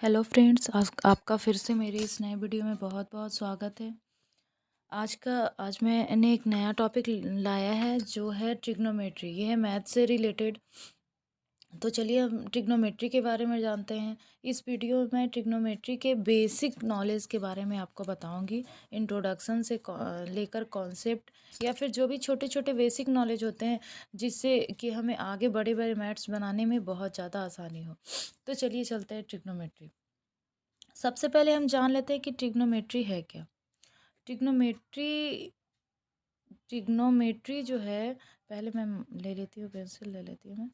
Hello friends, आज आपका फिर से मेरे इस नए वीडियो में बहुत बहुत स्वागत है। आज मैंने एक नया टॉपिक लाया है जो है ट्रिग्नोमेट्री। ये है मैथ से रिलेटेड। तो चलिए हम ट्रिग्नोमेट्री के बारे में जानते हैं। इस वीडियो में मैं ट्रिग्नोमेट्री के बेसिक नॉलेज के बारे में आपको बताऊंगी। इंट्रोडक्शन से लेकर कॉन्सेप्ट या फिर जो भी छोटे छोटे बेसिक नॉलेज होते हैं जिससे कि हमें आगे बड़े बड़े मैथ्स बनाने में बहुत ज़्यादा आसानी हो। तो चलिए चलते हैं ट्रिग्नोमेट्री। सबसे पहले हम जान लेते हैं कि ट्रिग्नोमेट्री है क्या। ट्रिग्नोमेट्री ट्रिग्नोमेट्री जो है, पहले मैं ले लेती हूँ, पेंसिल ले लेती हूँ मैं।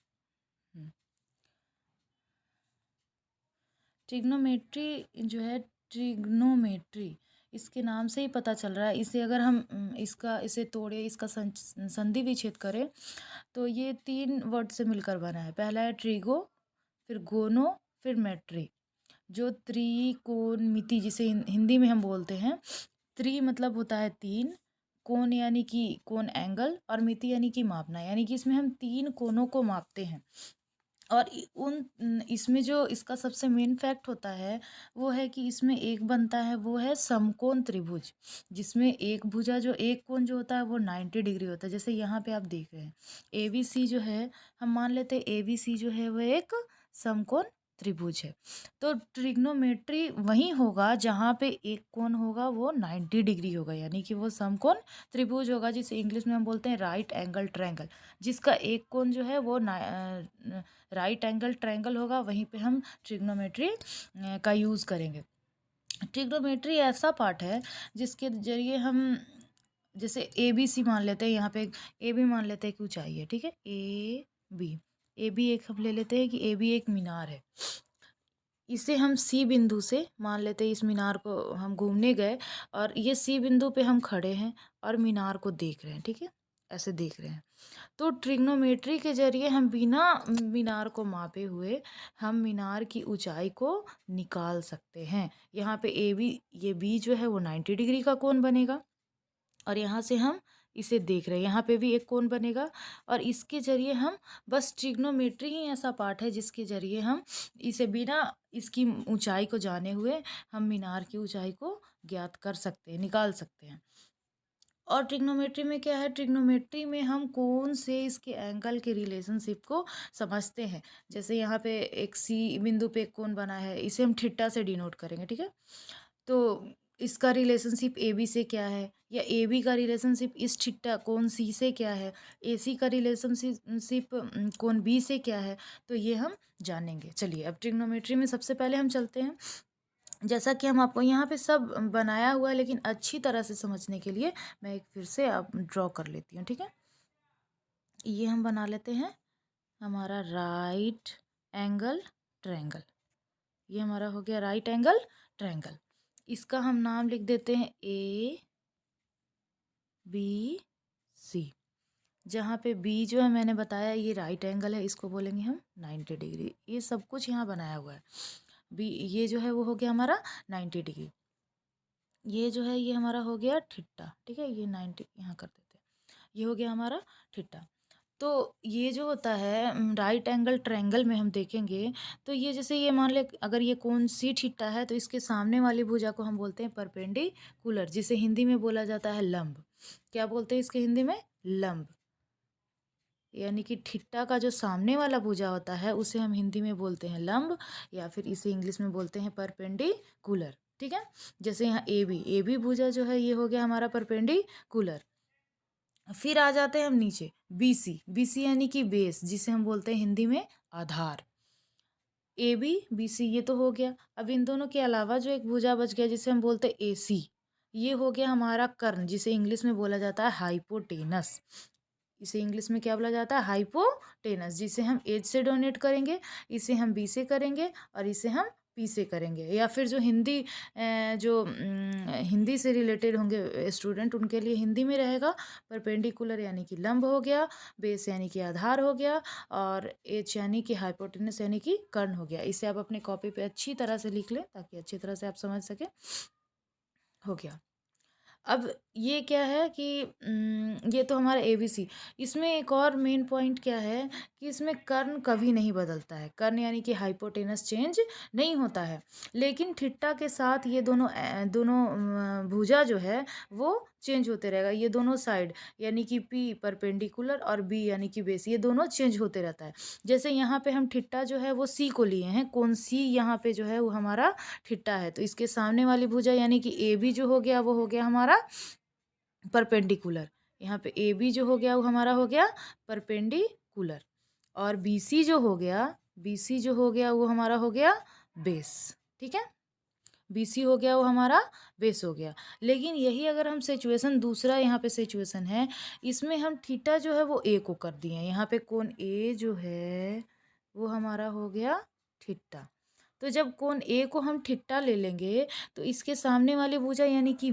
ट्रिग्नोमेट्री जो है, ट्रिग्नोमेट्री इसके नाम से ही पता चल रहा है। इसे अगर हम इसे तोड़े, इसका संधि विच्छेद करें तो ये 3 वर्ड से मिलकर बना है। पहला है ट्रिगो, फिर गोनो, फिर मेट्री। जो त्रिकोणमिति जिसे हिंदी में हम बोलते हैं, त्रि मतलब होता है 3, कोण यानी कि कोण एंगल, और मिति यानी कि मापना, यानी कि इसमें हम 3 कोणों को मापते हैं। और इसमें जो इसका सबसे मेन फैक्ट होता है वो है कि इसमें एक बनता है, वो है समकोण त्रिभुज, जिसमें एक भुजा जो एक कोण जो होता है वो 90 डिग्री होता है। जैसे यहाँ पे आप देख रहे हैं ए बी सी जो है, हम मान लेते हैं ए बी सी जो है वो एक समकोण त्रिभुज है। तो ट्रिग्नोमेट्री वही होगा जहाँ पे एक कोण होगा वो 90 डिग्री होगा, यानी कि वो समकोण त्रिभुज होगा, जिसे इंग्लिश में हम बोलते हैं राइट एंगल ट्रायंगल। जिसका एक कोण जो है वो राइट एंगल ट्रायंगल होगा, वहीं पे हम ट्रिग्नोमेट्री का यूज़ करेंगे। ट्रिग्नोमेट्री ऐसा पार्ट है जिसके जरिए हम, जैसे ए बी सी मान लेते हैं, यहाँ पे ए बी मान लेते हैं कि ऊंचाई है, ठीक है, ए बी एक हम ले लेते हैं कि ए बी एक मीनार है। इसे हम सी बिंदु से मान लेते हैं, इस मीनार को हम घूमने गए और ये सी बिंदु पे हम खड़े हैं और मीनार को देख रहे हैं, ठीक है, ऐसे देख रहे हैं। तो ट्रिग्नोमेट्री के जरिए हम बिना मीनार को मापे हुए हम मीनार की ऊंचाई को निकाल सकते हैं। यहाँ पे ए बी, ये बी जो है वो 90 डिग्री का कोण बनेगा, और यहाँ से हम इसे देख रहे हैं, यहाँ पे भी एक कोण बनेगा। और इसके जरिए हम, बस ट्रिग्नोमेट्री ही ऐसा पार्ट है जिसके जरिए हम इसे बिना इसकी ऊंचाई को जाने हुए हम मीनार की ऊंचाई को ज्ञात कर सकते हैं, निकाल सकते हैं। और ट्रिग्नोमेट्री में क्या है, ट्रिग्नोमेट्री में हम कौन से इसके एंगल के रिलेशनशिप को समझते हैं। जैसे यहाँ पे एक सी बिंदु पे एक कोण बना है, इसे हम थीटा से डिनोट करेंगे, ठीक है। तो इसका रिलेशनशिप ए बी से क्या है, या ए बी का रिलेशनशिप इस थीटा कोण सी से क्या है, ए सी का रिलेशनशिप कोण बी से क्या है, तो ये हम जानेंगे। चलिए अब ट्रिग्नोमेट्री में सबसे पहले हम चलते हैं। जैसा कि हम आपको यहाँ पे सब बनाया हुआ है, लेकिन अच्छी तरह से समझने के लिए मैं एक फिर से आप ड्रॉ कर लेती हूँ, ठीक है। ये हम बना लेते हैं हमारा राइट एंगल ट्रायंगल। ये हमारा हो गया राइट एंगल ट्रायंगल। इसका हम नाम लिख देते हैं ए बी सी। जहाँ पे बी जो है मैंने बताया ये राइट एंगल है, इसको बोलेंगे हम 90 डिग्री। ये सब कुछ यहाँ बनाया हुआ है। बी ये जो है वो हो गया हमारा 90 डिग्री। ये जो है ये हमारा हो गया थीटा, ठीक है, ये 90 यहाँ कर देते हैं, ये हो गया हमारा थीटा। तो ये जो होता है राइट एंगल ट्रायंगल में हम देखेंगे, तो ये जैसे ये मान ले अगर ये कोण सी थीटा है तो इसके सामने वाली भुजा को हम बोलते हैं परपेंडिकुलर, जिसे हिंदी में बोला जाता है लंब। क्या बोलते हैं इसके हिंदी में? लंब। यानी कि थीटा का जो सामने वाला भुजा होता है उसे हम हिंदी में बोलते हैं लंब, या फिर इसे इंग्लिश में बोलते हैं परपेंडिकुलर, ठीक है। जैसे यहाँ ए बी भुजा जो है ये हो गया हमारा परपेंडिकुलर। फिर आ जाते हैं हम नीचे बी सी यानी कि बेस, जिसे हम बोलते हैं हिंदी में आधार। ए बी बी सी ये तो हो गया। अब इन दोनों के अलावा जो एक भुजा बच गया जिसे हम बोलते हैं ए सी, ये हो गया हमारा कर्ण, जिसे इंग्लिश में बोला जाता है हाइपोटेनस। इसे इंग्लिश में क्या बोला जाता है? हाइपोटेनस, जिसे हम एच से डोनेट करेंगे, इसे हम बी से करेंगे, और इसे हम पी से करेंगे। या फिर जो हिंदी से रिलेटेड होंगे स्टूडेंट, उनके लिए हिंदी में रहेगा परपेंडिकुलर यानी कि लंब हो गया, बेस यानी कि आधार हो गया, और एच यानी कि हाइपोटेनस यानी कि कर्ण हो गया। इसे आप अपने कॉपी पे अच्छी तरह से लिख लें ताकि अच्छी तरह से आप समझ सकें। हो गया। अब ये क्या है कि ये तो हमारा ABC। इसमें एक और मेन पॉइंट क्या है कि इसमें कर्ण कभी नहीं बदलता है। कर्ण यानी कि हाइपोटेनस चेंज नहीं होता है, लेकिन थीटा के साथ ये दोनों भुजा जो है वो चेंज होते रहेगा। ये दोनों साइड यानी कि P परपेंडिकुलर और B यानी कि बेस, ये दोनों चेंज होते रहता है। जैसे यहाँ पे हम थीटा जो है वो C को लिए हैं, कोण C यहाँ पे जो है वो हमारा थीटा है, तो इसके सामने वाली भुजा यानी कि AB जो हो गया वो हो गया हमारा परपेंडिकुलर। यहाँ पे AB जो हो गया वो हमारा हो गया परपेंडिकुलर, और BC जो हो गया वो हमारा हो गया बेस। ठीक है, BC हो गया वो हमारा बेस हो गया। लेकिन यही अगर हम सिचुएशन दूसरा यहाँ पे सिचुएशन है, इसमें हम थीटा जो है वो A को कर दिए हैं। यहाँ पे कोण A जो है वो हमारा हो गया थीटा। तो जब कोण A को हम थीटा ले लेंगे तो इसके सामने वाली भुजा यानी कि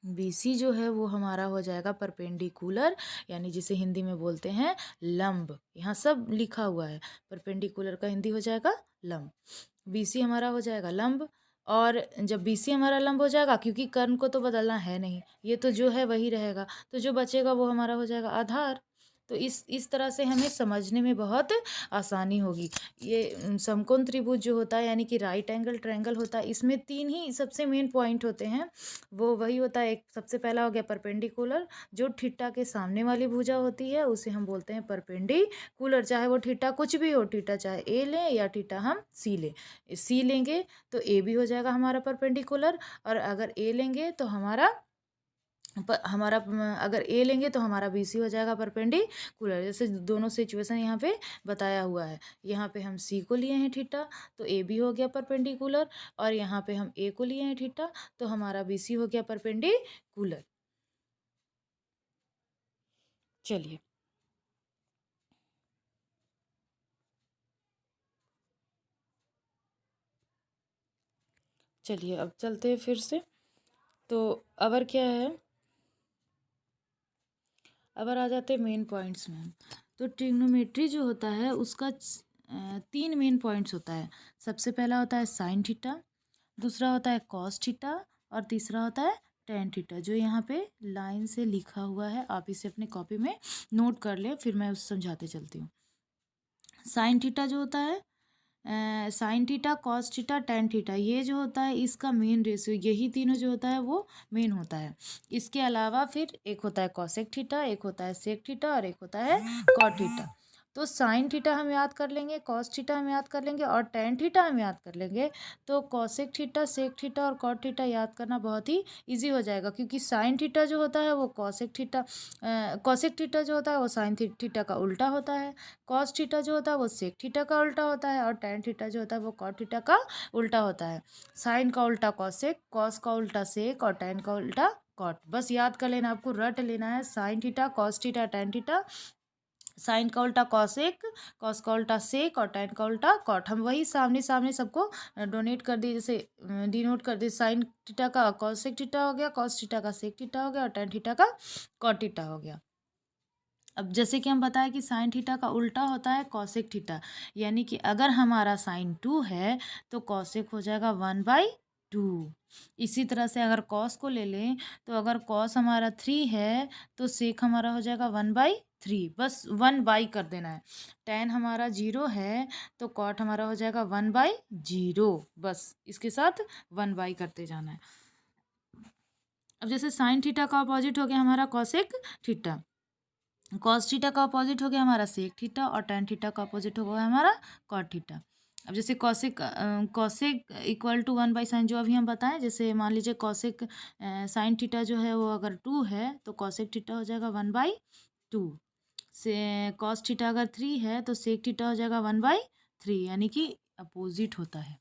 BC जो है वो हमारा हो जाएगा परपेंडिकुलर, यानी जिसे हिंदी में बोलते हैं लंब। यहाँ सब लिखा हुआ है, परपेंडिकुलर का हिंदी हो जाएगा लंब। BC हमारा हो जाएगा लंब, और जब BC हमारा लंब हो जाएगा, क्योंकि कर्ण को तो बदलना है नहीं, ये तो जो है वही रहेगा, तो जो बचेगा वो हमारा हो जाएगा आधार। तो इस तरह से हमें समझने में बहुत आसानी होगी। ये समकोण त्रिभुज जो होता है यानी कि राइट एंगल ट्रायंगल होता है, इसमें 3 ही सबसे मेन पॉइंट होते हैं। वो वही होता है, एक सबसे पहला हो गया परपेंडिकुलर, जो थीटा के सामने वाली भुजा होती है उसे हम बोलते हैं परपेंडिकुलर। चाहे वो थीटा कुछ भी हो, थीटा चाहे A लें या थीटा हम C लें। C लेंगे तो A भी हो जाएगा हमारा परपेंडिकुलर, और अगर A लेंगे तो अगर A लेंगे तो हमारा BC हो जाएगा परपेंडिकुलर। जैसे दोनों सिचुएशन यहाँ पे बताया हुआ है। यहाँ पे हम C को लिए हैं थीटा, तो A भी हो गया परपेंडिकुलर, और यहाँ पे हम A को लिए हैं थीटा, तो हमारा BC हो गया परपेंडिकुलर। चलिए चलिए अब चलते हैं फिर से। तो अबर क्या है, अबर आ जाते हैं मेन पॉइंट्स में। तो ट्रिग्नोमेट्री जो होता है उसका 3 मेन पॉइंट्स होता है। सबसे पहला होता है साइन थीटा, दूसरा होता है कॉस थीटा, और तीसरा होता है टेन थीटा, जो यहाँ पे लाइन से लिखा हुआ है। आप इसे अपने कॉपी में नोट कर लें, फिर मैं उसे समझाते चलती हूँ। साइन थीटा जो होता है, sine theta, cos theta, tan theta, ये जो होता है इसका मेन रेशियो, यही तीनों जो होता है वो मेन होता है। इसके अलावा फिर एक होता है कॉसेक थीटा, एक होता है सेक थीटा, और एक होता है कॉट थीटा। तो साइन थीटा हम याद कर लेंगे, कॉस थीटा हम याद कर लेंगे, और टेन थीटा हम याद कर लेंगे। तो कॉसेक थीटा, सेक थीटा और कॉट थीटा याद करना बहुत ही ईजी हो जाएगा, क्योंकि साइन थीटा जो होता है वो कॉसेक थीटा जो होता है वो साइन थीटा का उल्टा होता है, कॉस थीटा जो होता है वो सेक थीटा का उल्टा होता है, और टेन थीटा जो होता है वो कॉट थीटा का उल्टा होता है। साइन का उल्टा कॉसेक, कॉस का उल्टा सेक, और टेन का उल्टा कॉट। बस याद कर लेना, आपको रट लेना है। Sine theta, cos theta, tan theta, sine का उल्टा कॉसेक, कॉस का उल्टा सेक, और टेन का उल्टा कॉट। हम वही सामने सामने सबको डोनेट कर दिए, जैसे डिनोट कर दिए। साइन थीटा का कॉसेक थीटा हो गया, कॉस थीटा का सेक थीटा हो गया, और टेन थीटा का कॉट थीटा हो गया। अब जैसे कि हम बताएं कि साइन थीटा का उल्टा होता है कॉसेक थीटा, यानी कि अगर हमारा साइन 2 है तो कॉसेक हो जाएगा 1/2। इसी तरह से अगर कॉस को ले लें तो अगर कॉस हमारा 3 है तो सेक हमारा हो जाएगा 1/3, बस 1 कर देना है। टेन हमारा 0 है तो कॉट हमारा हो जाएगा 1/0, बस इसके साथ 1 करते जाना है। अब जैसे साइन थीटा का अपोजिट हो गया हमारा कॉसेक थीटा, कॉस थीटा का अपोजिट हो गया हमारा सेक थीटा, और टेन थीटा का अपोजिट हो गया हमारा कॉट थीटा। अब जैसे कॉसेक इक्वल टू 1/sin, जो अभी हम बताएं, जैसे मान लीजिए कॉसेक साइन थीटा जो है वो अगर 2 है तो कॉसेक थीटा हो जाएगा 1/2 से, कॉस थीटा अगर 3 है तो सेक थीटा हो जाएगा 1/3, यानी कि अपोजिट होता है।